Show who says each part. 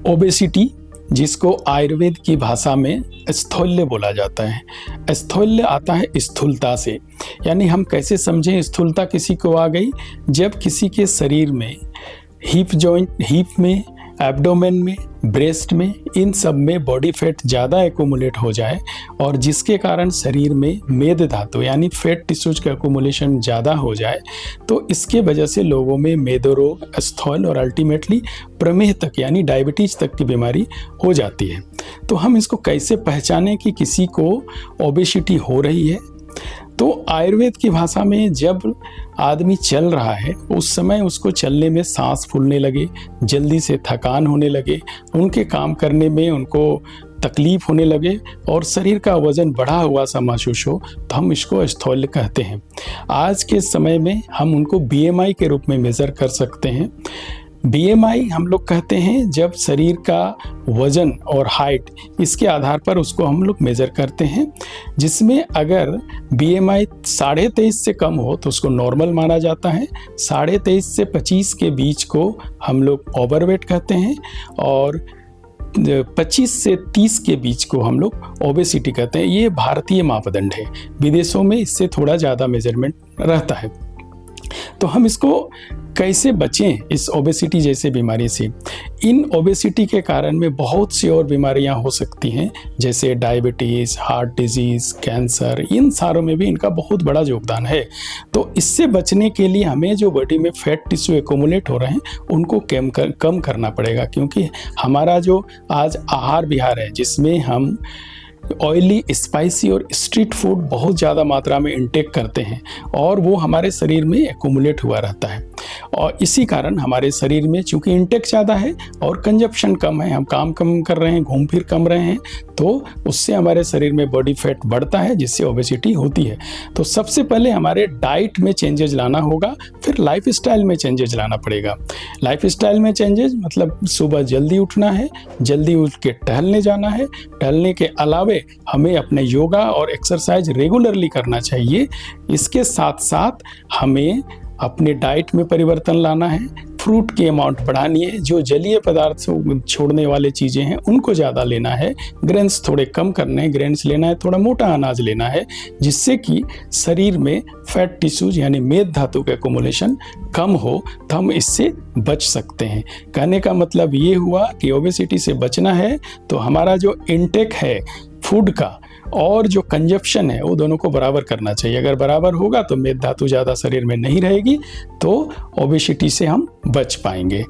Speaker 1: Obesity, जिसको आयुर्वेद की भाषा में स्थौल्य बोला जाता है। स्थौल्य आता है स्थूलता से, यानी हम कैसे समझें स्थूलता किसी को आ गई, जब किसी के शरीर में हिप जॉइंट, हिप में, एब्डोमेन में, ब्रेस्ट में, इन सब में बॉडी फैट ज़्यादा एक्यूमुलेट हो जाए और जिसके कारण शरीर में मेद धातु यानी फैट टिश्यूज का एक्यूमुलेशन ज़्यादा हो जाए, तो इसके वजह से लोगों में मेदोरोग, स्थौल और अल्टीमेटली प्रमेह तक यानी डायबिटीज़ तक की बीमारी हो जाती है। तो हम इसको कैसे पहचानें कि किसी को ओबेसिटी हो रही है? तो आयुर्वेद की भाषा में जब आदमी चल रहा है उस समय उसको चलने में सांस फूलने लगे, जल्दी से थकान होने लगे, उनके काम करने में उनको तकलीफ होने लगे और शरीर का वजन बढ़ा हुआ सा महसूस हो, तो हम इसको स्थौल्य कहते हैं। आज के समय में हम उनको बीएमआई के रूप में मेज़र कर सकते हैं। बीएमआई हम लोग कहते हैं जब शरीर का वजन और हाइट इसके आधार पर उसको हम लोग मेज़र करते हैं, जिसमें अगर बीएमआई 23.5 से कम हो तो उसको नॉर्मल माना जाता है, 23.5 से 25 के बीच को हम लोग ओवरवेट कहते हैं और 25 से 30 के बीच को हम लोग ओबेसिटी कहते हैं। ये भारतीय मापदंड है, विदेशों में इससे थोड़ा ज़्यादा मेजरमेंट रहता है। तो हम इसको कैसे बचें इस ओबेसिटी जैसे बीमारी से? इन ओबेसिटी के कारण में बहुत सी और बीमारियां हो सकती हैं, जैसे डायबिटीज़, हार्ट डिजीज़, कैंसर, इन सारों में भी इनका बहुत बड़ा योगदान है। तो इससे बचने के लिए हमें जो बॉडी में फैट टिश्यू एक्यूमुलेट हो रहे हैं उनको कम करना पड़ेगा, क्योंकि हमारा जो आज आहार विहार है जिसमें हम ऑयली, स्पाइसी और स्ट्रीट फूड बहुत ज़्यादा मात्रा में इंटेक करते हैं और वो हमारे शरीर में एक्यूमुलेट हुआ रहता है और इसी कारण हमारे शरीर में चूंकि इंटेक ज़्यादा है और कंजप्शन कम है, हम काम कम कर रहे हैं, घूम फिर कम रहे हैं, तो उससे हमारे शरीर में बॉडी फैट बढ़ता है जिससे ओबेसिटी होती है। तो सबसे पहले हमारे डाइट में चेंजेस लाना होगा, फिर लाइफ स्टाइल में चेंजेस लाना पड़ेगा। लाइफ स्टाइल में चेंजेस मतलब सुबह जल्दी उठना है, जल्दी उठ के टहलने जाना है, टहलने के अलावे हमें अपने योगा और एक्सरसाइज रेगुलरली करना चाहिए। इसके साथ साथ हमें अपने डाइट में परिवर्तन लाना है, फ्रूट की अमाउंट बढ़ानी है, जो जलीय पदार्थ छोड़ने वाले चीज़ें हैं उनको ज़्यादा लेना है, ग्रेन्स थोड़े कम करने हैं, ग्रेन्स लेना है, थोड़ा मोटा अनाज लेना है, जिससे कि शरीर में फैट टिश्यूज यानी मेद धातु का एक्यूमुलेशन कम हो, तो हम इससे बच सकते हैं। कहने का मतलब ये हुआ कि ओबेसिटी से बचना है तो हमारा जो इंटेक है फूड का और जो कंजप्शन है वो दोनों को बराबर करना चाहिए। अगर बराबर होगा तो मेद धातु ज़्यादा शरीर में नहीं रहेगी, तो ओबेसिटी से हम बच पाएंगे।